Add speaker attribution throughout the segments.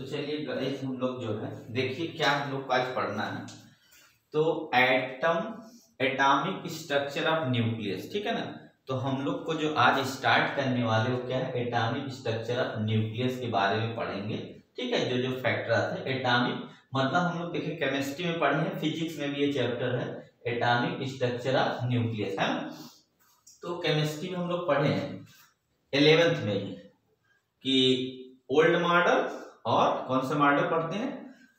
Speaker 1: तो चलिए गाइस हम लोग जो है देखिए क्या हम लोग को आज पढ़ना है। तो एटॉमिक स्ट्रक्चर ऑफ न्यूक्लियस, ठीक है ना। तो हम लोग को जो आज स्टार्ट करने वाले वो क्या है, एटॉमिक स्ट्रक्चर ऑफ न्यूक्लियस के बारे में पढ़ेंगे। ठीक है, जो जो फैक्टर आते हैं एटॉमिक, मतलब हम लोग देखिए केमिस्ट्री में पढ़े हैं, फिजिक्स में भी ये चैप्टर है एटॉमिक स्ट्रक्चर ऑफ न्यूक्लियस, है ना। तो केमिस्ट्री में हम लोग पढ़े हैं 11th में ही कि ओल्ड मॉडल और कौन सा मॉडल पढ़ते हैं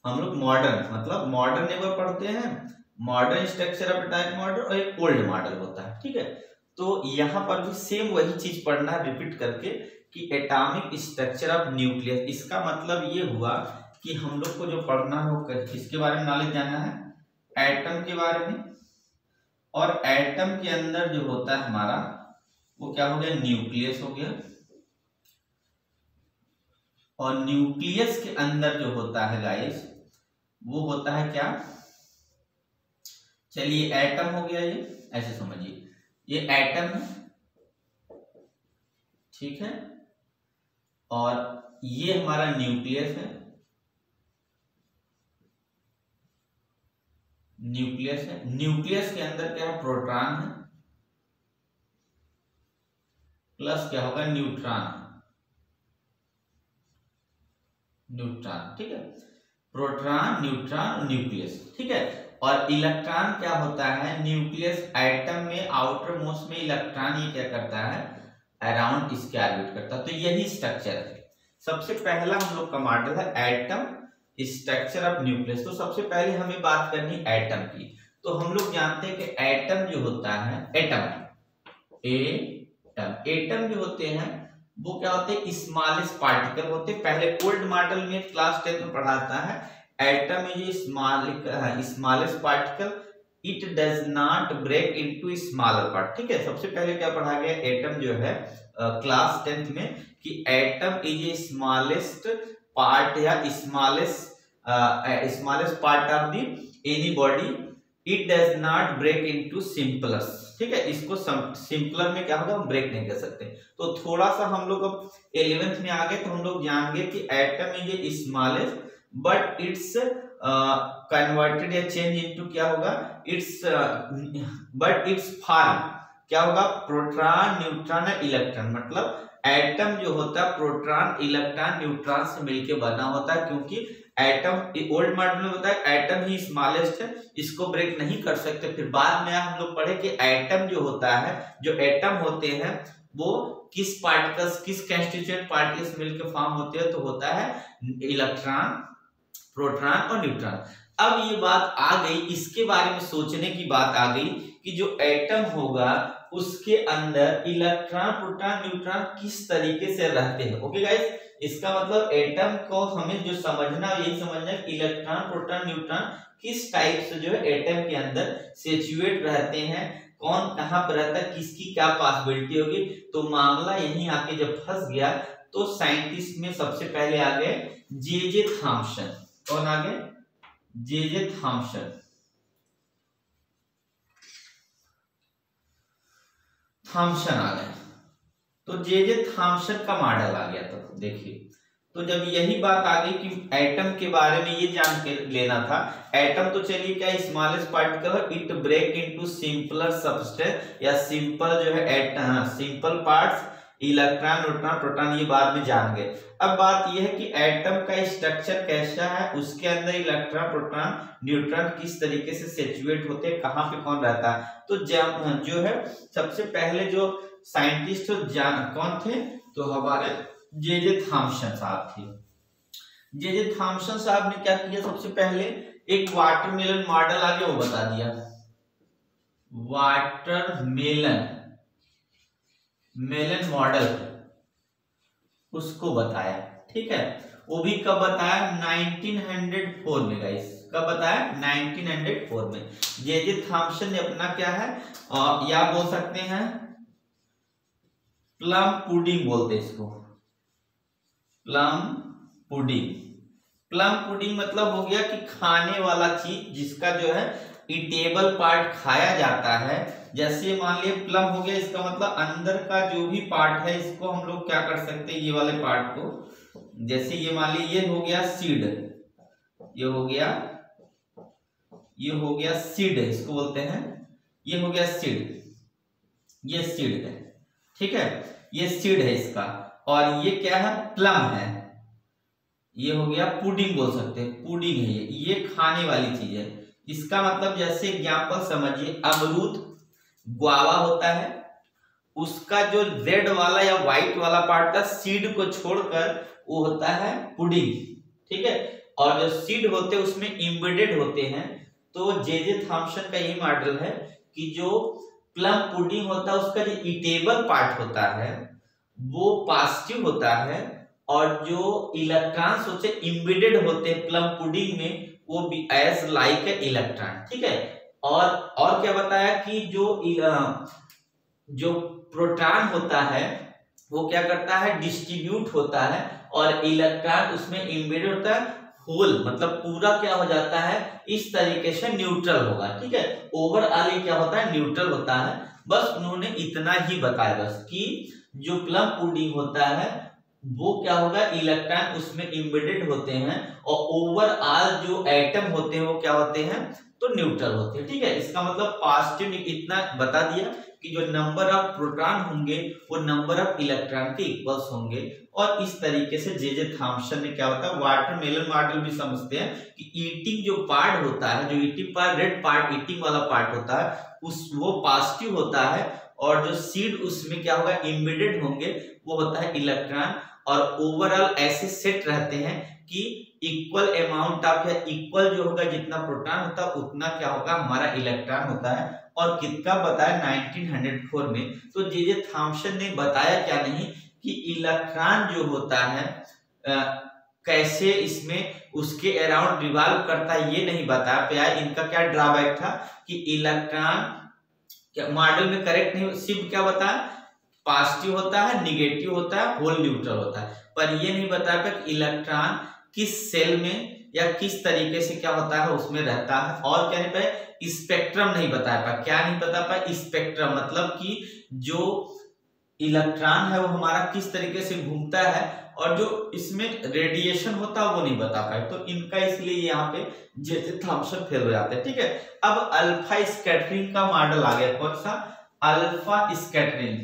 Speaker 1: हम लोग, मॉडर्न, मतलब मॉडर्न एक बार पढ़ते हैं, modern structure of atomic model, और एक ओल्ड मॉडल होता है। ठीक है, तो यहाँ पर भी सेम वही चीज पढ़ना है रिपीट करके कि एटॉमिक स्ट्रक्चर ऑफ न्यूक्लियस। इसका मतलब ये हुआ कि हम लोग को जो पढ़ना है वो किसके बारे में नॉलेज जानना है, एटम के बारे में। और एटम के अंदर जो होता है हमारा वो क्या हो गया, न्यूक्लियस हो गया। और न्यूक्लियस के अंदर जो होता है गाइस वो होता है क्या, चलिए एटम हो गया, ये ऐसे समझिए, ये एटम है, ठीक है। और ये हमारा न्यूक्लियस है, न्यूक्लियस है। न्यूक्लियस के अंदर क्या है, प्रोटॉन है, प्लस क्या होगा, न्यूट्रॉन, न्यूट्रॉन, ठीक है। प्रोटॉन, न्यूट्रॉन, न्यूक्लियस, ठीक है। और इलेक्ट्रॉन क्या होता है, न्यूक्लियस एटम में आउटर मोस्ट में इलेक्ट्रॉन ये क्या करता है, अराउंड इसके ऑर्बिट करता है। तो यही स्ट्रक्चर है। सबसे पहला हम लोग का मॉडल है एटम स्ट्रक्चर ऑफ न्यूक्लियस। तो सबसे पहले हमें बात करनी एटम की। तो हम लोग जानते हैं कि एटम जो होता है, एटम जो होते हैं वो क्या होते हैं, स्मॉलेस्ट पार्टिकल होते हैं। पहले ओल्ड मॉडल में क्लास 10 में पढ़ाता है atom is smallest particle, it does not break into smaller part. ठीक है, सबसे पहले क्या पढ़ा गया, एटम जो है क्लास 10th में कि atom is a smallest part या smallest part of the any body, it does not break into simpler. ठीक है, इसको सिंपलर में क्या होगा, हम ब्रेक नहीं कर सकते। तो थोड़ा सा हम लोग अब 11th में आ गए तो हम लोग जान गए कि atom is a smallest but it's converted या चेंज इनटू क्या होगा, इट्स बट इट्स फॉर्म क्या होगा, प्रोटॉन, न्यूट्रॉन और इलेक्ट्रॉन। मतलब एटम जो होता है प्रोटॉन, इलेक्ट्रॉन, न्यूट्रॉन से मिलकर बना होता है, क्योंकि एटम ओल्ड मॉडल में होता है एटम ही स्मॉलेस्ट है, इसको ब्रेक नहीं कर सकते। फिर बाद में हम लोग पढ़े कि एटम जो होता है, जो एटम होते हैं वो किस पार्टिकल्स, किस कंस्टिट्यूएंट पार्टिकल्स से मिलकर फॉर्म होते हैं, तो होता है इलेक्ट्रॉन, प्रोटॉन और न्यूट्रॉन। अब ये बात आ गई, इसके बारे में सोचने की बात आ गई कि जो एटम होगा उसके अंदर इलेक्ट्रॉन, प्रोटॉन, न्यूट्रॉन किस तरीके से रहते हैं। ओके गाइस, इसका मतलब एटम को हमें जो समझना है यही समझना है कि इलेक्ट्रॉन, प्रोटॉन, न्यूट्रॉन किस टाइप से जो है एटम के अंदर सिचुएट रहते हैं, कौन कहां पर रहता है, किसकी क्या पॉसिबिलिटी होगी। तो मामला यहीं आके जब फंस गया तो साइंटिस्ट में सबसे पहले आ गए जे थॉम्सन। कौन आ गए, जे थॉम्सन। थॉम्सन आ गए, तो जे थॉम्सन का मॉडल आ गया। तो देखिए, तो जब यही बात आ गई कि एटम के बारे में ये जान के लेना था, एटम तो चलिए क्या स्मॉलेस्ट पार्टिकल है, it break into simpler substance या सिंपल जो है atom, simple parts, electron, neutron, proton, ये बाद में जान गए। अब बात यह है कि एटम का स्ट्रक्चर कैसा है, उसके अंदर इलेक्ट्रॉन, प्रोटॉन, न्यूट्रॉन सिस तरीके से सिचुएट होते हैं, कहां पे कौन रहता है। तो जो है सबसे पहले जो साइंटिस्ट कौन थे, तो हमारे जे थॉम्सन साहब थे। जे थॉम्सन साहब ने क्या किया, सबसे पहले एक वाटरमेलन मॉडल आगे वो बता दिया, वाटरमेलन मॉडल उसको बताया। ठीक है, वो भी कब बताया, 1904 में गाइस। कब बताया, 1904 में। जे थॉम्सन ने अपना क्या है, या बोल सकते हैं प्लम पुडिंग बोलते हैं इसको, प्लम पुडिंग मतलब हो गया कि खाने वाला चीज जिसका जो है ईटेबल पार्ट खाया जाता है। जैसे मान लिया प्लम हो गया, इसका मतलब अंदर का जो भी पार्ट है इसको हम लोग क्या कर सकते हैं, ये वाले पार्ट को जैसे ये मान ली ये हो गया सीड, ये हो गया सीड है, इसको बोलते हैं, ये हो गया सीड, ये सीड है, ठीक है, ये सीड है इसका। और ये क्या है, प्लम है, ये हो गया पुडिंग बोल सकते हैं, पुडिंग है ये खाने वाली चीज है। इसका मतलब जैसे एग्जाम्पल समझिए, अमरूद गुआवा होता है, उसका जो रेड वाला या व्हाइट वाला पार्ट था सीड को छोड़कर वो होता है पुडिंग, ठीक है। और जो सीड होते हैं उसमें एम्बेडेड होते हैं। तो जे थॉमसन का यही मॉडल है कि जो प्लम पुडिंग होता है उसका जो ईटेबल पार्ट होता है वो पॉजिटिव होता है, और जो इलेक्ट्रॉन्स होते एम्बेडेड होते हैं प्लम पुडिंग में वो भी एज लाइक ए इलेक्ट्रॉन, ठीक है। और क्या बताया कि जो प्रोटॉन होता है वो क्या करता है, डिस्ट्रीब्यूट होता है, और इलेक्ट्रॉन उसमें एम्बेडेड होता है, होल मतलब पूरा क्या हो जाता है, इस तरीके से न्यूट्रल होगा, ठीक है। ओवरऑल ये क्या होता है, न्यूट्रल होता है। बस उन्होंने इतना ही बताया बस कि जो प्लम पुडिंग होता है वो क्या होगा, इलेक्ट्रॉन उसमें एम्बेडेड होते हैं, और ओवरऑल जो एटम होते हैं वो क्या होते हैं, तो न्यूट्रल होते हैं, ठीक है। इसका मतलब पॉजिटिव इतना बता दिया कि जो नंबर ऑफ प्रोटॉन होंगे वो नंबर ऑफ इलेक्ट्रॉन के इक्वल्स होंगे। और इस तरीके से जे थॉमसन ने क्या होता है, वाटरमेलन मॉडल भी समझते हैं कि ईटिंग जो पार्ट होता है, जो eating part, red part eating वाला पार्ट होता है वो पॉजिटिव होता है, और जो सीड उसमें क्या होगा, एम्बेडेड होंगे, वो होता है इलेक्ट्रॉन। और ओवरऑल ऐसे सेट रहते हैं कि इक्वल अमाउंट ऑफ या इक्वल जो होगा जितना प्रोटॉन होता है उतना क्या होगा, हमारा इलेक्ट्रॉन होता है। और कितना बताया 1904 में। तो जे थॉमसन ने बताया क्या नहीं कि इलेक्ट्रॉन जो होता है कैसे इसमें उसके अराउंड रिवॉल्व करता है, ये नहीं बता पाया। इनका क्या ड्रॉबैक था कि इलेक्ट्रॉन क्या मॉडल में करेक्ट नहीं, सिर्फ क्या बताया, पॉजिटिव होता है, निगेटिव होता है, होल न्यूट्रल होता है, पर ये नहीं बता पाया कि इलेक्ट्रॉन किस सेल में या किस तरीके से क्या होता है उसमें रहता है। और क्या नहीं पाया, स्पेक्ट्रम नहीं बता पाया। क्या नहीं बता पाया, स्पेक्ट्रम मतलब कि जो इलेक्ट्रॉन है वो हमारा किस तरीके से घूमता है, और जो इसमें रेडिएशन होता है वो नहीं बता पाए। तो इनका इसलिए यहाँ पे जे थॉमसन फेल हो जाते हैं, ठीक है। अब अल्फा स्कैटरिंग का मॉडल आ गया, कौन सा, अल्फा स्कैटरिंग।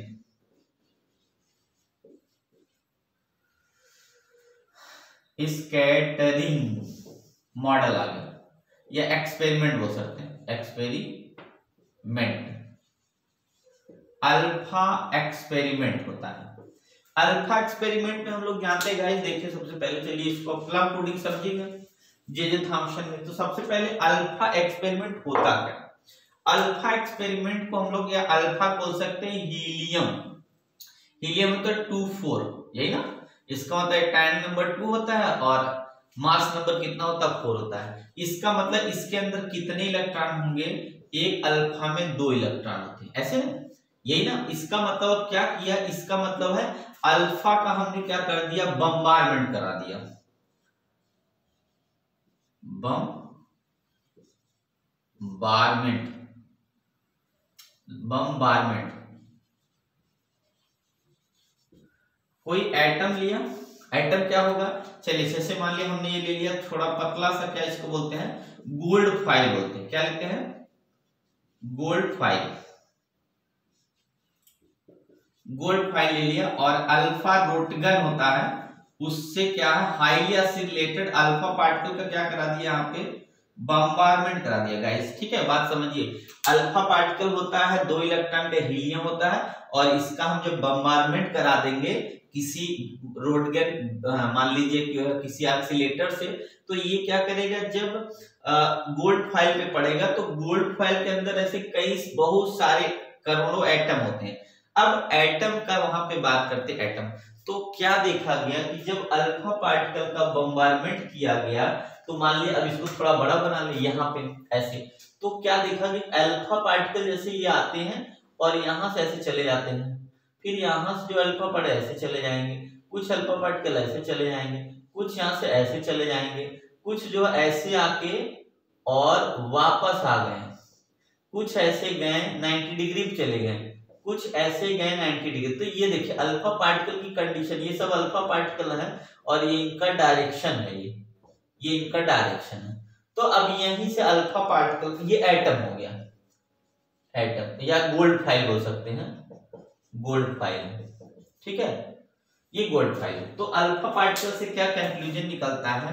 Speaker 1: स्कैटरिंग मॉडल आ गया, या एक्सपेरिमेंट बोल सकते हैं, एक्सपेरिमेंट, अल्फा एक्सपेरिमेंट होता है। अल्फा एक्सपेरिमेंट में हम लोग जानते हैं गाइस, देखिए सबसे पहले चलिए इसको प्लम पुडिंग समझिएगा जे थॉमसन में। तो सबसे पहले अल्फा एक्सपेरिमेंट होता क्या, अल्फा एक्सपेरिमेंट को हम लोग या अल्फा बोल सकते हैं हीलियम, हीलियम मतलब 2-4, यही ना, इसका मतलब टाइम नंबर 2 होता है और मास नंबर कितना होता है, 4 होता है। इसका मतलब इसके अंदर कितने इलेक्ट्रॉन होंगे, एक अल्फा में 2 इलेक्ट्रॉन होते हैं, ऐसे ना, यही ना। इसका मतलब क्या किया, इसका मतलब है अल्फा का हमने क्या कर दिया, बम्बारमेंट करा दिया, बम्बारमेंट। कोई एटम लिया, एटम क्या होगा, चलिए जैसे मान लिया हमने ये ले लिया थोड़ा पतला सा, क्या इसको बोलते हैं, गोल्ड फाइल बोलते हैं, क्या लिखते हैं, गोल्ड फाइल, गोल्ड फाइल ले लिया। और अल्फा रोटगन होता है, उससे क्या है, हाईली एसिलेटेड अल्फा पार्टिकल का क्या करा दिया, यहाँ पे बम्बारमेंट करा दिया गाइस, ठीक है। बात समझिए, अल्फा पार्टिकल होता है 2 इलेक्ट्रॉन का हीलियम होता है, और इसका हम जब बम्बारमेंट करा देंगे किसी रोटगन, मान लीजिए किसी ऑक्सीलेटर से, तो ये क्या करेगा, जब गोल्ड फाइल पे पड़ेगा तो गोल्ड फाइल के अंदर ऐसे कई बहुत सारे करोड़ों एटम होते हैं। अब एटम का वहां पे बात करते हैं, एटम। तो क्या देखा गया कि जब अल्फा पार्टिकल का बम्बारमेंट किया गया, तो मान लिया अब इसको थोड़ा बड़ा बना ले यहाँ पे ऐसे, तो क्या देखा कि अल्फा पार्टिकल जैसे ये आते हैं और यहाँ से ऐसे चले जाते हैं, फिर यहाँ से जो अल्फा पड़े ऐसे चले जाएंगे, कुछ अल्फा पार्टिकल ऐसे चले जाएंगे, कुछ यहाँ से ऐसे चले जाएंगे, कुछ जो ऐसे आके और वापस आ गए, कुछ ऐसे गए 90 डिग्री चले गए, कुछ ऐसे गए 90 डिग्री। तो ये देखिए अल्फा पार्टिकल की कंडीशन, ये सब अल्फा पार्टिकल है और ये इनका डायरेक्शन है, ये इनका डायरेक्शन है। तो अब यहीं से अल्फा पार्टिकल, ये एटम हो गया, एटम या गोल्ड फाइल बोल सकते हैं, गोल्ड फाइल, ठीक है, ये गोल्ड फाइल। तो अल्फा पार्टिकल से क्या कंक्लूजन निकलता है,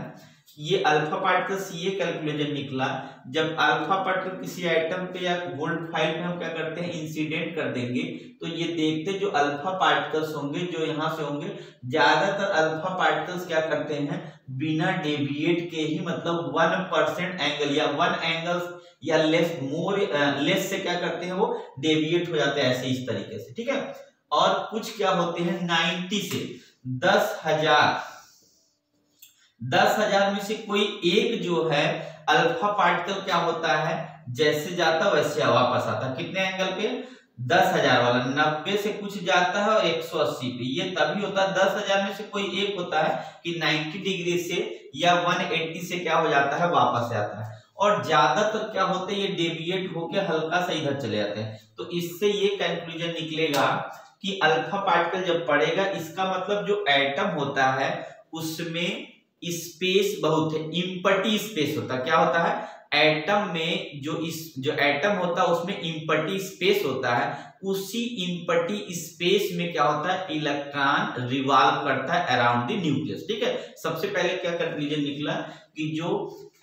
Speaker 1: ये अल्फा पार्टिकल से ये कैलकुलेशन निकला, जब अल्फा पार्टिकल किसी एटम पे या गोल्ड फाइल पे हम क्या करते हैं, इंसिडेंट कर देंगे, तो ये देखते जो अल्फा पार्टिकल्स होंगे जो यहाँ से होंगे, ज्यादातर अल्फा पार्टिकल्स क्या करते हैं, बिना डेविएट के ही, मतलब 1% एंगल या 1 एंगल या लेस से क्या करते हैं, वो डेविएट हो जाते हैं ऐसे इस तरीके से, ठीक है। और कुछ क्या होते हैं 90 से 10,000 में से कोई एक जो है अल्फा पार्टिकल क्या होता है, जैसे जाता वैसे वापस आता, कितने एंगल पे, 10,000 वाला, 90 से कुछ जाता है और 180 पे, ये तभी होता है 10,000 में से कोई एक होता है कि 90 डिग्री से या 180 से क्या हो जाता है, वापस आता है। और ज्यादातर क्या होते हैं, ये डेविएट होके हल्का सा इधर चले जाते हैं। तो इससे ये कंक्लूजन निकलेगा कि अल्फा पार्टिकल जब पड़ेगा, इसका मतलब जो एटम होता है उसमें स्पेस बहुत है, इम्पटी स्पेस होता है। क्या होता है, एटम में जो एटम होता है उसमें इम्पटी स्पेस होता है, उसी इम्पटी स्पेस में क्या होता है, इलेक्ट्रॉन रिवॉल्व करता है अराउंड द न्यूक्लियस, ठीक है। सबसे पहले क्या कंक्लूजन निकला कि जो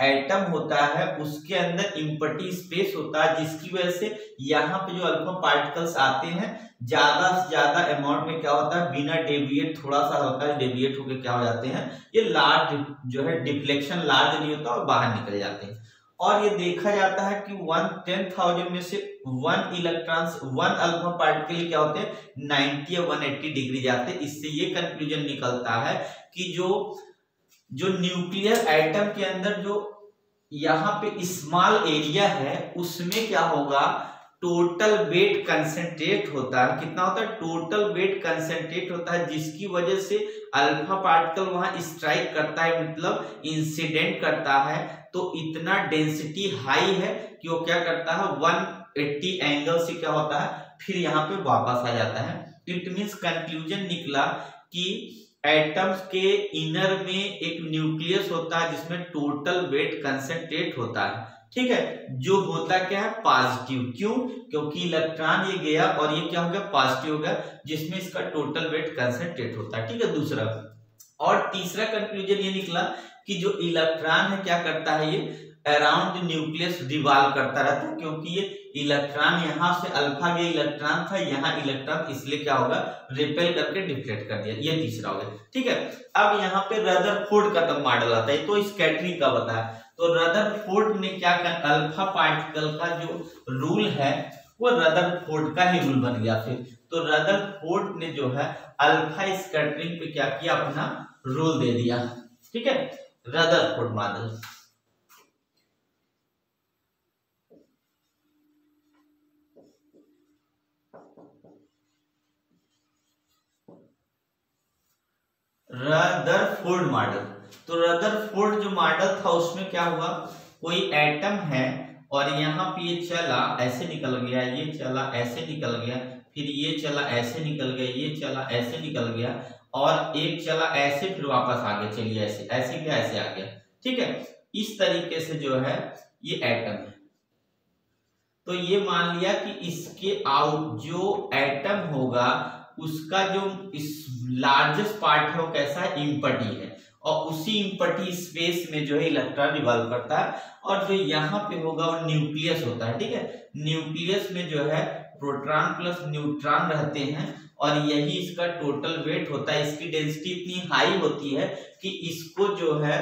Speaker 1: एटम होता है उसके अंदर इम्पटी स्पेस होता है, जिसकी वजह से यहाँ पे जो अल्फा पार्टिकल्स आते हैं ज्यादा से ज्यादा अमाउंट में क्या होता है, बिना डेविएट, थोड़ा सा हल्का डेविएट होकर क्या हो जाते हैं, ये लार्ज जो है डिफ्लेक्शन लार्ज नहीं होता और बाहर निकल जाते हैं। और ये देखा जाता है कि 10,000 में से 1 इलेक्ट्रॉन्स, 1 अल्फा पार्टिकल क्या होते हैं 90 या 180 डिग्री जाते हैं। इससे ये कंक्लूजन निकलता है कि जो न्यूक्लियर एटम के अंदर जो यहाँ पे स्मॉल एरिया है उसमें क्या होगा, टोटल वेट कंसेंट्रेट होता है। कितना होता है, टोटल वेट कंसेंट्रेट होता है, जिसकी वजह से अल्फा पार्टिकल वहां स्ट्राइक करता है, मतलब इंसिडेंट करता है। तो इतना डेंसिटी हाई है कि वो क्या करता है, 180 एंगल से क्या होता है, फिर यहाँ पे वापस आ जाता है। इट मीन्स कंक्लूजन निकला कि एटम्स के इनर में एक न्यूक्लियस होता है जिसमें टोटल वेट कंसेंट्रेट होता है, ठीक है, जो होता क्या है, पॉजिटिव। क्यों, क्योंकि इलेक्ट्रॉन ये गया और ये क्या हो गया, पॉजिटिव हो गया, जिसमें इसका टोटल वेट कंसेंट्रेट होता है, ठीक है, दूसरा। और तीसरा कंक्लूजन ये निकला कि जो इलेक्ट्रॉन है क्या करता है, ये अराउंड न्यूक्लियस रिवॉल्व करता रहता है, क्योंकि ये इलेक्ट्रॉन यहाँ से अल्फा ये इलेक्ट्रॉन था, यहाँ इलेक्ट्रॉन, इसलिए क्या होगा, रिपेल करके डिफ्लेक्ट कर दिया। ये तीसरा हो गया, ठीक है। अब यहाँ पे रदरफोर्ड का तब मॉडल आता है, तो स्कैटरिंग का बताया। तो रदरफोर्ड ने क्या कर, अल्फा पार्टिकल का जो रूल है वो रदरफोर्ड का ही रूल बन गया फिर। तो रदरफोर्ड ने जो है अल्फा स्कैटरिंग पे क्या किया, अपना रूल दे दिया, ठीक है, रदरफोर्ड मॉडल। रदरफोर्ड मॉडल, तो रदरफोर्ड जो मॉडल था उसमें क्या हुआ, कोई एटम है और यहाँ पे ये चला ऐसे निकल गया, ये चला ऐसे निकल गया, फिर ये चला ऐसे निकल गया, ये चला ऐसे निकल गया, और एक चला ऐसे, फिर वापस आ गया, चलिए ऐसे ऐसे गया, ऐसे आ गया, ठीक है। इस तरीके से जो है ये एटम है। तो ये मान लिया कि इसके आउट जो एटम होगा उसका जो इस लार्जेस्ट पार्ट है वो कैसा है, इम्पटी है, और उसी इम्पटी स्पेस में जो है इलेक्ट्रॉन रिवॉल्व करता है। और जो यहाँ पे होगा वो न्यूक्लियस होता है, ठीक है। न्यूक्लियस में जो है प्रोटॉन प्लस न्यूट्रॉन रहते हैं और यही इसका टोटल वेट होता है। इसकी डेंसिटी इतनी हाई होती है कि इसको जो है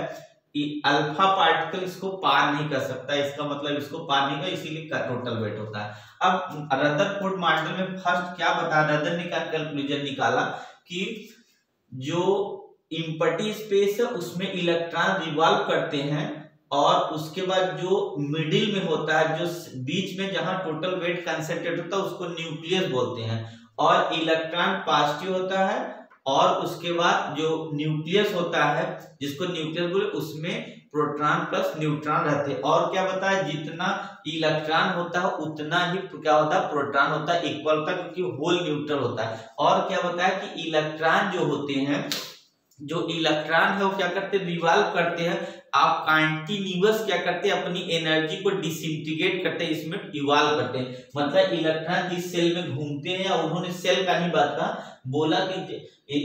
Speaker 1: अल्फा पार्टिकल इसको पार नहीं कर सकता, इसका मतलब इसको पार नहीं कर, इसीलिए टोटल वेट होता है। अब रदरफोर्ड मॉडल में फर्स्ट क्या बता, रदर ने क्या कंक्लूजन निकाला कि जो इम्पटी स्पेस है उसमें इलेक्ट्रॉन रिवॉल्व करते हैं, और उसके बाद जो मिडिल में होता है, जो बीच में जहां टोटल वेट कंसेंट्रेट होता है, उसको न्यूक्लियस बोलते हैं, और इलेक्ट्रॉन पॉजिटिव होता है और उसके बाद जो न्यूक्लियस होता है, जिसको न्यूक्लियस बोले, उसमें प्रोटॉन प्लस न्यूट्रॉन रहते हैं। और क्या बताया, जितना इलेक्ट्रॉन होता है उतना ही क्या होता है, प्रोटॉन होता है, इक्वल होता है, क्योंकि होल न्यूट्रल होता है। और क्या बताया कि इलेक्ट्रॉन जो होते हैं, जो इलेक्ट्रॉन है वो क्या करते हैं, रिवॉल्व करते हैं। आप कंटीन्यूअस क्या करते हैं, अपनी एनर्जी को डिसइंटीग्रेट करते हैं, इसमें इवॉल्व करते हैं। मतलब इलेक्ट्रॉन जिस सेल में घूमते हैं, या उन्होंने सेल का नहीं बात कहा, बोला कि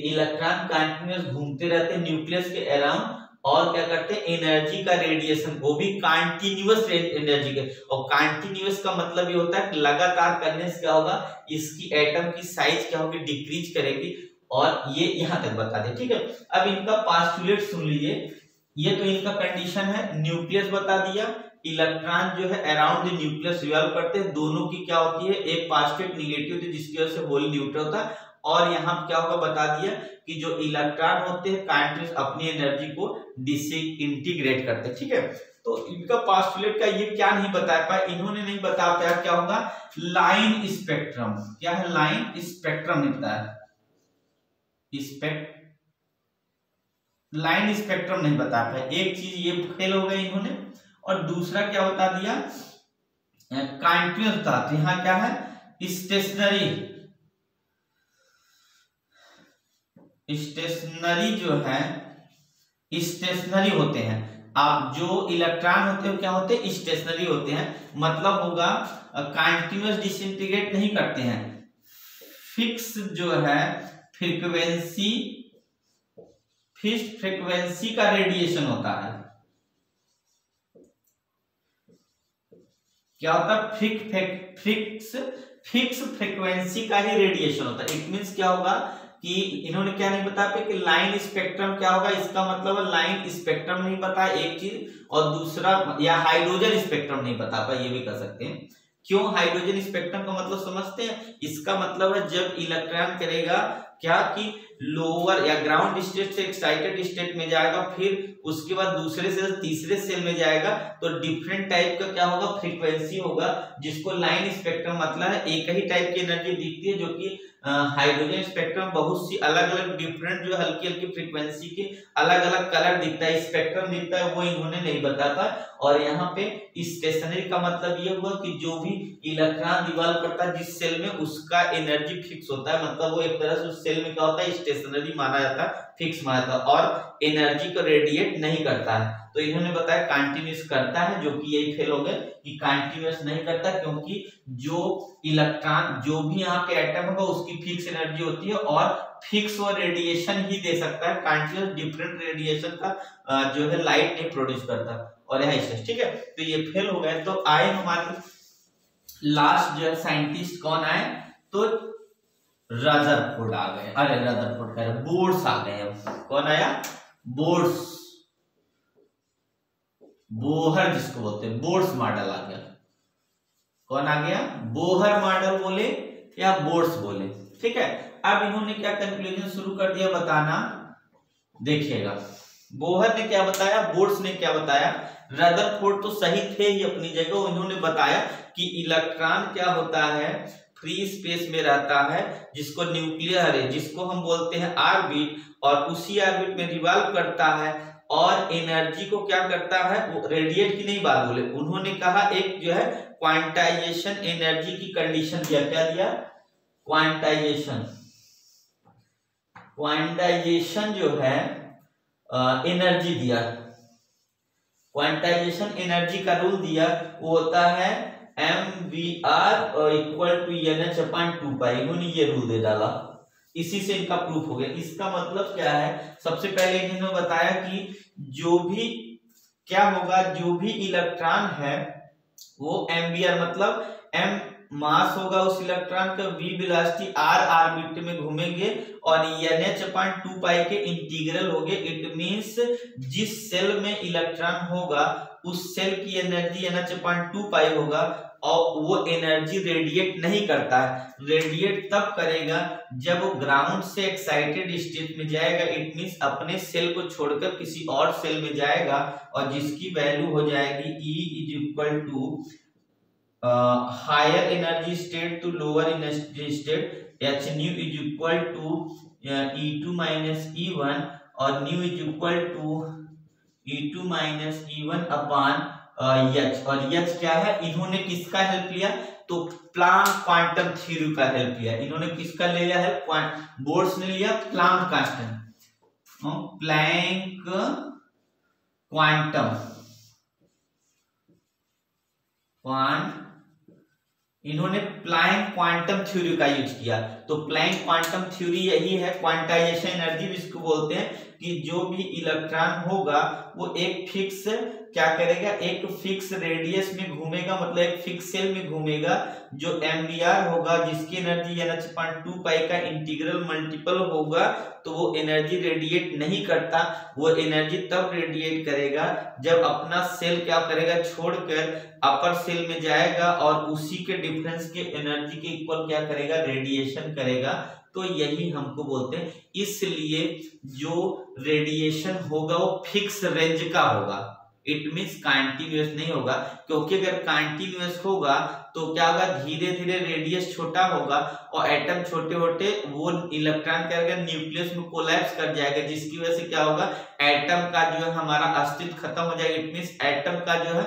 Speaker 1: इलेक्ट्रॉन कंटीन्यूअस घूमते रहते हैं न्यूक्लियस के अराउंड, और क्या करते हैं, एनर्जी का रेडिएशन, वो भी कंटीन्यूअस एनर्जी के। और कंटीन्यूअस का मतलब ये होता है कि लगातार करने से क्या होगा, इसकी एटम की साइज क्या होगी, डिक्रीज करेगी। और ये यहां तक बता दे, ठीक है। अब इनका पास्टुलेट सुन लीजिए। ये तो इनका कंडीशन है, न्यूक्लियस बता दिया, इलेक्ट्रॉन जो है अराउंड द न्यूक्लियस रिवॉल्व करते हैं, दोनों की क्या होती है, एक पास्टुलेट निगेटिव होती है, जिसकी वजह से होल न्यूट्रल होता है। और यहाँ क्या होगा बता दिया कि जो इलेक्ट्रॉन होते हैं काइनेटिक्स अपनी एनर्जी को डिसइंटीग्रेट करते हैं, ठीक है। तो इनका पास्टुलेट का ये क्या नहीं बता पाया, इन्होंने नहीं बता पाया क्या होगा, लाइन स्पेक्ट्रम। क्या है, लाइन स्पेक्ट्रम नहीं बताया, लाइन स्पेक्ट्रम नहीं बता पाया। एक चीज ये फेल हो गई इन्होंने। और दूसरा क्या बता दिया, कंटीन्यूअस था। तो यहां क्या है, स्टेशनरी जो है, स्टेशनरी होते हैं। आप जो इलेक्ट्रॉन होते हैं क्या होते हैं, स्टेशनरी होते हैं। मतलब होगा कंटीन्यूअस डिसइंटीग्रेट नहीं करते हैं, फिक्स जो है फ्रीक्वेंसी, फिक्स फ्रीक्वेंसी का रेडिएशन होता है। क्या होता है, फिक्स फ्रीक्वेंसी का ही रेडिएशन होता है। इट मींस क्या होगा कि इन्होंने क्या नहीं बता पाया कि लाइन स्पेक्ट्रम क्या होगा, इसका मतलब लाइन स्पेक्ट्रम नहीं पता एक चीज, और दूसरा या हाइड्रोजन स्पेक्ट्रम नहीं बता पाया, ये भी कर सकते हैं। क्यों हाइड्रोजन स्पेक्ट्रम का मतलब समझते हैं, इसका मतलब है जब इलेक्ट्रॉन करेगा क्या कि लोअर या ग्राउंड स्टेट से एक्साइटेड स्टेट में जाएगा, फिर उसके बाद दूसरे से तीसरे सेल में जाएगा, तो डिफरेंट टाइप का क्या होगा, फ्रीक्वेंसी होगा, जिसको लाइन स्पेक्ट्रम मतलब है एक ही टाइप की एनर्जी दिखती है। जो कि हाइड्रोजन स्पेक्ट्रम बहुत सी अलग अलग डिफरेंट जो हल्की हल्की फ्रीक्वेंसी के अलग अलग कलर दिखता है, स्पेक्ट्रम दिखता है, वो इन्होंने नहीं बताता। और यहाँ पे स्टेशनरी का मतलब ये हुआ कि जो भी इलेक्ट्रॉन रिवॉल्व करता है जिस सेल में, उसका एनर्जी फिक्स होता है। मतलब वो एक तरह से उस सेल में क्या होता है, स्टेशनरी माना जाता है, फिक्स माना जाता है, और एनर्जी को रेडिएट नहीं करता है। तो इन्होंने बताया कंटीन्यूअस करता है, जो कि यही फेल हो गए कि कंटीन्यूअस नहीं करता, क्योंकि जो इलेक्ट्रॉन जो भी यहाँ पे एटम होगा उसकी फिक्स एनर्जी होती है, और फिक्स और रेडिएशन ही दे सकता है। कंटीन्यूअस डिफरेंट रेडिएशन का जो है लाइट नहीं प्रोड्यूस करता। और यहाँ से ठीक है, तो ये फेल हो गए। तो आए हमारे लास्ट जो है साइंटिस्ट कौन आए, तो रदरफोर्ड आ गए। अरे रदरफोर्ड कह रहे, बोर्ड्स आ गए। अब कौन आया, बोर्ड्स, बोहर जिसको बोलते हैं, बोर्ड्स मॉडल आ गया। कौन आ गया, बोहर मॉडल बोले या बोर्ड्स बोले, ठीक है। अब इन्होंने क्या कंक्लूजन शुरू कर दिया बताना, देखिएगा बोहर ने क्या बताया, बोर्ड्स ने क्या बताया। रदरफोर्ड तो सही थे ही अपनी जगह, उन्होंने बताया कि इलेक्ट्रॉन क्या होता है, फ्री स्पेस में रहता है, जिसको न्यूक्लियर है, जिसको हम बोलते हैं ऑर्बिट, और उसी ऑर्बिट में रिवॉल्व करता है, और एनर्जी को क्या करता है, वो रेडिएट की नहीं बात बोले, उन्होंने कहा एक जो है क्वांटाइजेशन एनर्जी की कंडीशन दिया। क्या दिया, क्वांटाइजेशन जो है एनर्जी दिया, क्वांटाइजेशन एनर्जी का रूल दिया, वो होता है mvr इक्वल टू NH/2π। इन्होंने ये रूल दे डाला, इसी से इनका प्रूफ हो गया। इसका मतलब क्या है, सबसे पहले इन्होंने बताया कि जो भी क्या होगा, जो भी इलेक्ट्रॉन है वो mvr मतलब m मास होगा उस इलेक्ट्रॉन का, v वेलोसिटी r ऑर्बिट में घूमेंगे, और NH/2π के इंटीग्रल हो गए। इट मींस जिस सेल में इलेक्ट्रॉन होगा उस सेल की एनर्जी NH/2π होगा, और वो एनर्जी रेडिएट नहीं करता है। रेडिएट तब करेगा जब वो ग्राउंड से एक्साइटेड स्टेट में जाएगा, इट मींस अपने सेल को छोड़कर किसी और सेल में जाएगा, और जिसकी वैल्यू हो जाएगी E equal to higher energy state to lower energy state. H nu is equal to E2 minus E1 और nu is equal to E2 minus E1 upon H. और एच क्या है, इन्होंने किसका हेल्प लिया, तो प्लांक क्वांटम थ्योरी का help लिया। इन्होंने किसका ले लिया हेल्प, बोर्ड्स ने लिया प्लांक क्वांटम, प्लैंक इन्होंने प्लैंक क्वांटम थ्योरी का यूज किया। तो प्लैंक क्वांटम थ्योरी यही है, क्वांटाइजेशन एनर्जी भी इसको बोलते हैं, कि जो भी इलेक्ट्रॉन होगा वो एक फिक्स क्या करेगा, एक फिक्स रेडियस में घूमेगा, मतलब एक फिक्स सेल में घूमेगा, जो एमबीआर होगा जिसकी एनर्जी NH/2 पाई का इंटीग्रल मल्टीपल होगा, तो वो एनर्जी रेडिएट नहीं करता। वो एनर्जी तब रेडिएट करेगा जब अपना सेल क्या करेगा, छोड़कर अपर सेल में जाएगा और उसी के डिफरेंस के एनर्जी के इक्वल क्या करेगा, रेडिएशन करेगा। तो यही हमको बोलते हैं, इसलिए जो रेडिएशन होगा वो फिक्स रेंज का होगा, इट मीन्स कंटिन्यूअस नहीं होगा, क्योंकि अगर कंटिन्यूअस होगा तो क्या होगा, धीरे धीरे रेडियस छोटा होगा और एटम छोटे छोटे, वो इलेक्ट्रॉन क्या करेगा, न्यूक्लियस में कोलैप्स कर जाएगा, जिसकी वजह से क्या होगा, एटम का जो है हमारा अस्तित्व खत्म हो जाएगा। इट मीन्स एटम का जो है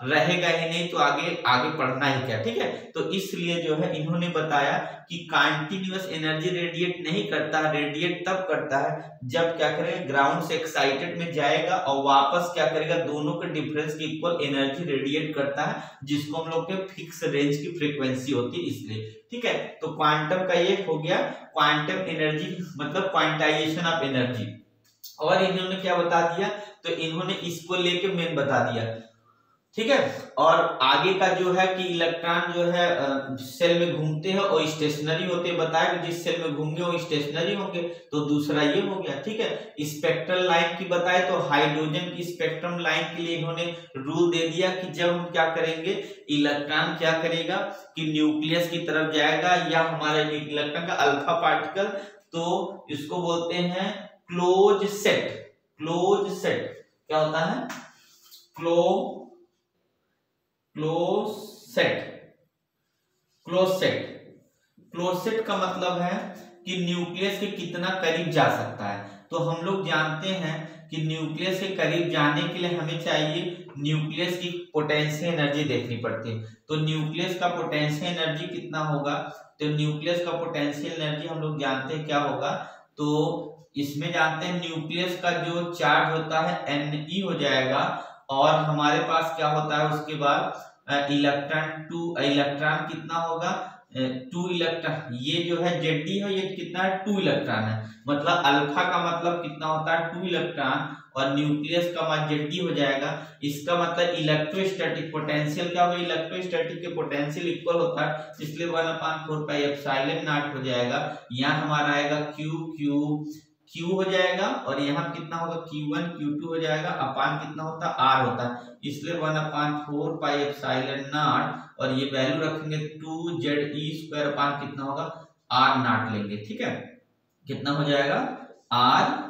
Speaker 1: रहेगा ही नहीं, तो आगे पढ़ना ही क्या, ठीक है। तो इसलिए जो है इन्होंने बताया कि कंटिन्यूअस एनर्जी रेडिएट नहीं करता, रेडिएट तब करता है जब क्या करेगा, ग्राउंड से एक्साइटेड में जाएगा और वापस क्या करेगा, दोनों के डिफरेंस के इक्वल एनर्जी रेडिएट करता है, जिसको हम लोग के फिक्स रेंज की फ्रीक्वेंसी होती है, इसलिए, ठीक है। तो क्वांटम का ये हो गया क्वांटम एनर्जी, मतलब क्वांटाइजेशन ऑफ एनर्जी। और इन्होंने क्या बता दिया, तो इन्होंने इसको लेके मेन बता दिया, ठीक है। और आगे का जो है कि इलेक्ट्रॉन जो है सेल में घूमते हैं और स्टेशनरी होते हैं, बताया कि जिस सेल में घूमेंगे वो स्टेशनरी होंगे। तो दूसरा ये हो गया, ठीक है। स्पेक्ट्रल लाइन की बताए तो हाइड्रोजन की स्पेक्ट्रम लाइन के लिए इन्होंने रूल दे दिया कि जब हम क्या करेंगे, इलेक्ट्रॉन क्या करेगा कि न्यूक्लियस की तरफ जाएगा, या हमारा इलेक्ट्रॉन का अल्फा पार्टिकल, तो इसको बोलते हैं क्लोज सेट। क्लोज सेट क्या होता है, क्लोज सेट का मतलब है कि न्यूक्लियस के कितना करीब जा सकता है। तो हम लोग जानते हैं कि न्यूक्लियस के करीब जाने के लिए हमें चाहिए न्यूक्लियस की पोटेंशियल एनर्जी देखनी पड़ती है। तो न्यूक्लियस का पोटेंशियल एनर्जी कितना होगा, तो न्यूक्लियस का पोटेंशियल एनर्जी हम लोग जानते हैं क्या होगा, तो इसमें जानते हैं न्यूक्लियस का जो चार्ज होता है Ne हो जाएगा, और हमारे पास क्या होता है उसके बाद इलेक्ट्रॉन कितना होगा, 2 इलेक्ट्रॉन, ये जो है Zd है, ये कितना है, 2 इलेक्ट्रॉन है, मतलब अल्फा का मतलब कितना होता है, 2 इलेक्ट्रॉन, और न्यूक्लियस का मान Zd हो जाएगा। इसका मतलब इलेक्ट्रोस्टैटिक पोटेंशियल क्या होगा, इलेक्ट्रोस्टैटिक के पोटेंशियल इक्वल होता है, इसलिए 1/4 पाई एप्सिलॉन नॉट हो जाएगा। यहाँ हमारा आएगा Q हो जाएगा, और यहाँ कितना होगा, Q1 Q2 हो जाएगा, अपान कितना होता है, R होता है, इसलिए 1/4 पाई एप्सिलॉन नॉट, और ये वैल्यू रखेंगे 2Ze² अपान कितना होगा, R0 लेंगे, ठीक है। कितना हो जाएगा, R0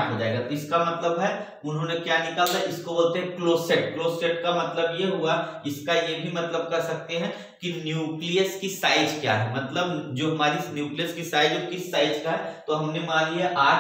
Speaker 1: हो जाएगा। तो इसका मतलब है उन्होंने क्या निकाला, इसको बोलते हैं क्लोज सेट। क्लोज सेट का मतलब ये हुआ, इसका ये भी मतलब कर सकते हैं कि न्यूक्लियस की साइज क्या है, मतलब जो हमारी न्यूक्लियस की साइज और किस साइज का है, तो हमने मान लिया R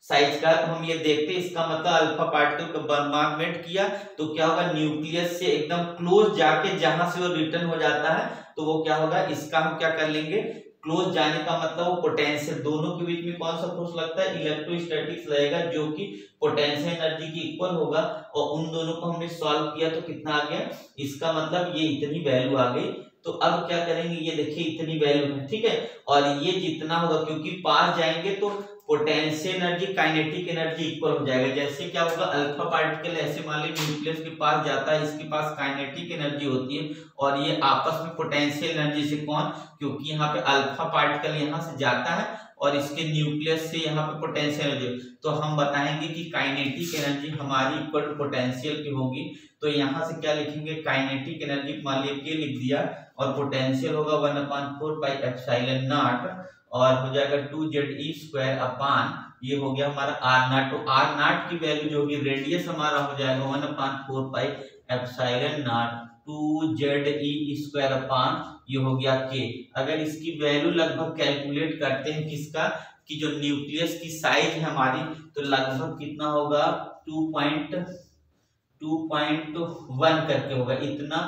Speaker 1: साइज का, तो हम ये देखते हैं, इसका मतलब अल्फा पार्टिकल का बॉम्बार्डमेंट किया तो क्या होगा, न्यूक्लियस से एकदम क्लोज जाके जहां से वो रिटर्न हो जाता है, तो वो क्या होगा, इसका हम क्या कर लेंगे, क्लोज जाने का मतलब वो पोटेंशियल, दोनों के बीच में कौन सा फोर्स लगता है, इलेक्ट्रोस्टैटिक्स लगेगा, जो कि पोटेंशियल एनर्जी की इक्वल होगा, और उन दोनों को हमने सॉल्व किया तो कितना आ गया, इसका मतलब ये इतनी वैल्यू आ गई। तो अब क्या करेंगे, ये देखिए इतनी वैल्यू है, ठीक है, और ये जितना होगा, क्योंकि पास जाएंगे तो potential energy kinetic energy equal हो जाएगा। जैसे क्या होगा, अल्फा पार्टिकल ऐसे मान लीजिए न्यूक्लियस के पास जाता है, इसके पास काइनेटिक एनर्जी होती है, और ये आपस में पोटेंशियल एनर्जी से कौन, क्योंकि यहाँ पे अल्फा पार्टिकल यहाँ से जाता है और इसके न्यूक्लियस से यहाँ पे पोटेंशियल एनर्जी, तो हम बताएंगे कि काइनेटिक एनर्जी हमारी इक्वल टू पोटेंशियल की होगी। तो यहाँ से क्या लिखेंगे, काइनेटिक एनर्जी मान लीजिए लिख दिया, और पोटेंशियल होगा 1/4 पाई एप्सिलॉन नॉट, और हो जाएगा 2Ze² अपान, ये हो गया हमारा R0। तो R0 की वैल्यू जो होगी, रेडियस हमारा हो जाएगा 1/4 पाई एप्सिलॉन नॉट 2ze² अपान ये हो गया k। अगर इसकी वैल्यू लगभग कैलकुलेट करते हैं किसका, कि जो न्यूक्लियस की साइज है हमारी, तो लगभग कितना होगा 2.1 करके होगा, इतना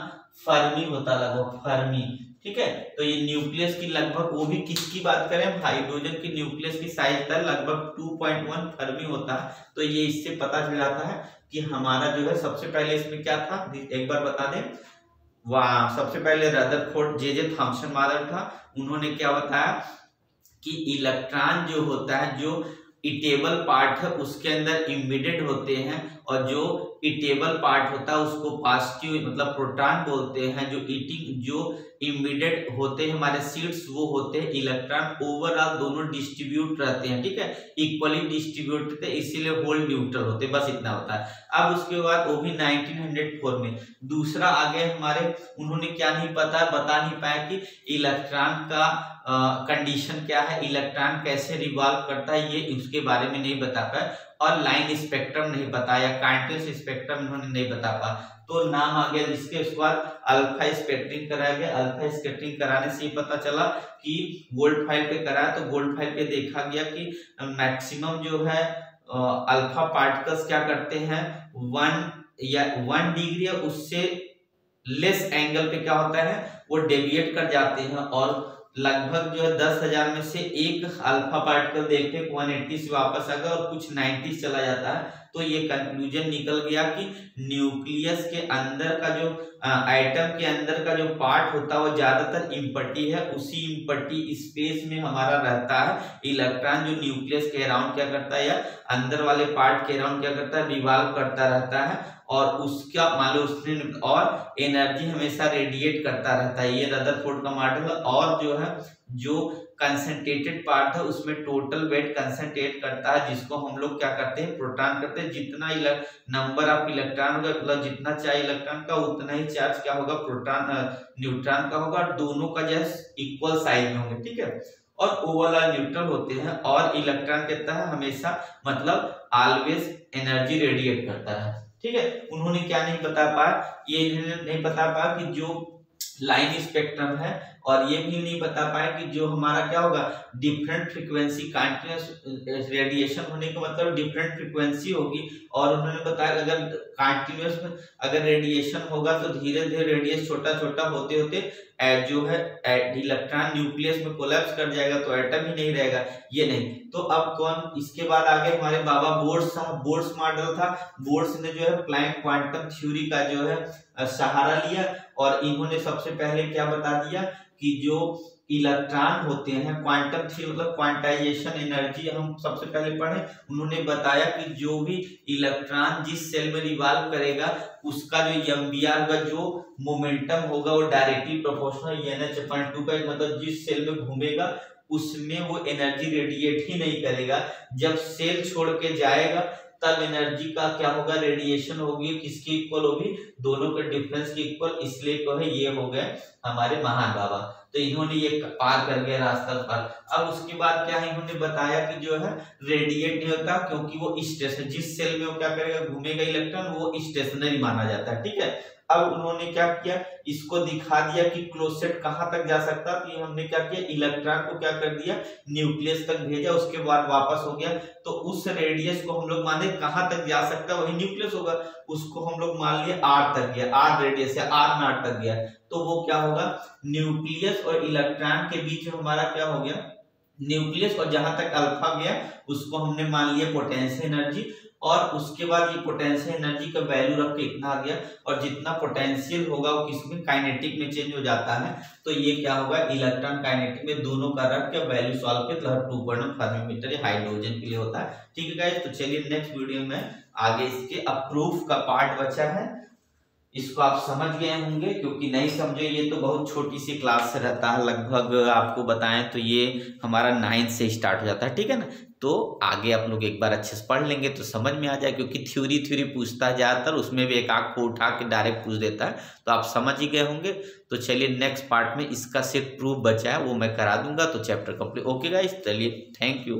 Speaker 1: फर्मी होता लगभग, फर्मी। ठीक है, तो ये न्यूक्लियस की लगभग, वो भी किसकी बात करें, हाइड्रोजन की न्यूक्लियस की साइज था लगभग 2.1 फर्मी होता है। तो ये इससे पता चल जाता है कि हमारा जो है, सबसे पहले इसमें क्या था एक बार बता दें। वहाँ सबसे पहले रदरफोर्ड जे थॉमसन मादर था, उन्होंने क्या बताया कि इलेक्ट्रॉन जो होता है, जो इटेबल पार्ट है उसके अंदर इमिटेड होते हैं, और जो इटेबल पार्ट होता है उसको पॉजिटिव मतलब प्रोटॉन बोलते हैं। जो इमिटेड होते हैं हमारे सीड्स, वो होते हैं इलेक्ट्रॉन। ओवरऑल दोनों डिस्ट्रीब्यूट रहते हैं, ठीक है, इक्वली डिस्ट्रीब्यूट होते हैं, इसीलिए होल न्यूट्रल होते हैं, बस इतना होता है। अब उसके बाद वो भी 1904 में दूसरा आ गए हमारे, उन्होंने क्या नहीं बता नहीं पाया कि इलेक्ट्रॉन का कंडीशन क्या है, इलेक्ट्रॉन कैसे रिवॉल्व करता है, ये उसके बारे में नहीं बता पाए, और लाइन स्पेक्ट्रम नहीं बताया, कांटिन्यूस स्पेक्ट्रम इन्होंने नहीं बता पाया। तो नाम आ गया जिसके, उसके बाद अल्फा स्पेक्ट्रिंग कराया गया। अल्फा स्पेक्ट्रिंग कराने से पता चला कि गोल्ड फाइल पे कराया, तो गोल्ड फाइल पे देखा गया कि मैक्सिमम जो है अल्फा पार्टिकल्स क्या करते हैं, 1 डिग्री या उससे लेस एंगल पे क्या होता है, वो डेविएट कर जाते हैं, और लगभग जो है 10,000 में से एक अल्फा पार्टिकल देखते हैं 180 से वापस आ गया और कुछ 90 चला जाता है। तो ये कंक्लूजन निकल गया कि न्यूक्लियस के अंदर का जो एटम के अंदर का जो पार्ट होता है वो ज्यादातर इम्पटी है, उसी इम्पटी स्पेस में हमारा रहता है। इलेक्ट्रॉन जो न्यूक्लियस के अराउंड क्या करता है, या अंदर वाले पार्ट के अराउंड क्या करता है, रिवॉल्व करता रहता है, और उसका मान लो उसने, और एनर्जी हमेशा रेडिएट करता रहता है। ये रदरफोर्ड का मॉडल है। और जो है, जो कंसंट्रेटेड पार्ट है उसमें टोटल वेट कंसंट्रेट करता है, जिसको हम लोग क्या करते हैं, प्रोटॉन करते हैं। जितना नंबर ऑफ इलेक्ट्रॉन होगा, मतलब जितना चार्ज इलेक्ट्रॉन का उतना ही चार्ज क्या होगा, प्रोटॉन न्यूट्रॉन का होगा, और दोनों का जो है इक्वल साइज में होंगे, ठीक है, और ओवरऑल न्यूट्रल होते हैं। और इलेक्ट्रॉन कहता है हमेशा मतलब ऑलवेज एनर्जी रेडिएट करता है, ठीक है। उन्होंने क्या नहीं बता पाया, ये नहीं बता पाया कि जो लाइन स्पेक्ट्रम है, और ये भी नहीं बता पाए कि जो हमारा क्या होगा, डिफरेंट फ्रीक्वेंसी, कंटीन्यूअस रेडिएशन होने का मतलब डिफरेंट फ्रीक्वेंसी होगी। और उन्होंने बताया अगर कंटीन्यूअस में अगर रेडिएशन होगा तो धीरे धीरे रेडियस छोटा छोटा होते होते जो है इलेक्ट्रॉन न्यूक्लियस में कोलैप्स कर जाएगा, तो एटम ही नहीं रहेगा, ये नहीं। तो अब कौन, इसके बाद आगे हमारे बाबा बोर्स साहब, बोर्स मॉडल था। बोर्स ने जो है प्लैंक क्वांटम थ्योरी का जो है सहारा लिया, और इन्होंने सबसे पहले क्या बता दिया कि जो इलेक्ट्रॉन होते हैं, क्वांटम थ्योरी मतलब क्वांटाइजेशन एनर्जी हम सबसे पहले पढ़े। उन्होंने बताया कि जो भी इलेक्ट्रॉन जिस सेल में रिवॉल्व करेगा उसका जो एम्बियर का जो मोमेंटम होगा वो डायरेक्टली प्रोपोर्शनल NH/2 का, मतलब जिस सेल में घूमेगा उसमें वो एनर्जी रेडिएट ही नहीं करेगा। जब सेल छोड़ के जाएगा तब एनर्जी का क्या होगा, रेडिएशन होगी, किसकी इक्वल होगी, दोनों के डिफरेंस की इक्वल। इसलिए को है ये हो गए हमारे महान बाबा। तो इन्होंने ये पार कर गया रास्ता पार। अब उसके बाद क्या है, इन्होंने बताया कि जो है रेडिएट नहीं होता, क्योंकि वो स्टेशनरी, जिस सेल में वो क्या करेगा, घूमेगा इलेक्ट्रॉन, वो स्टेशनरी माना जाता है, ठीक है। अब उन्होंने क्या किया, इसको दिखा दिया कि क्लोसेट कहां तक जा सकता है। तो हमने क्या किया, इलेक्ट्रॉन को क्या कर दिया, न्यूक्लियस तक भेजा, उसके बाद वापस हो गया। तो उस रेडियस को हम लोग माने कहां तक जा सकता है, वही न्यूक्लियस होगा, उसको हम लोग मान लिए R तक गया, R रेडियस या R0 तक गया। तो वो क्या होगा, न्यूक्लियस और इलेक्ट्रॉन के बीच में हमारा क्या हो गया, न्यूक्लियस, और जहां तक अल्फा गया उसको हमने मान लिया पोटेंशियल एनर्जी। और उसके बाद ये पोटेंशियल एनर्जी का वैल्यू रख के इतना आ गया, और जितना पोटेंशियल होगा वो किसमें, काइनेटिक में चेंज हो जाता है। तो ये क्या होगा, इलेक्ट्रॉन काइनेटिक में, दोनों का रख के वैल्यू सॉल्व के, तो 2.1 फर्मी मीटर ये हाइड्रोजन के लिए होता है, ठीक है गाइस। तो चलिए नेक्स्ट वीडियो में आगे इसके अब प्रूफ का पार्ट बचा है, इसको आप समझ गए होंगे, क्योंकि नहीं समझे ये तो बहुत छोटी सी क्लास से रहता है, लगभग आपको बताएं तो ये हमारा 9th से स्टार्ट हो जाता है, ठीक है ना। तो आगे आप लोग एक बार अच्छे से पढ़ लेंगे तो समझ में आ जाए, क्योंकि थ्योरी पूछता है ज़्यादातर, उसमें भी एक आँख को उठा के डायरेक्ट पूछ देता है, तो आप समझ ही गए होंगे। तो चलिए नेक्स्ट पार्ट में इसका सिर्फ प्रूफ बचा है, वो मैं करा दूंगा, तो चैप्टर कंप्लीट। ओके गाइस, चलिए, थैंक यू।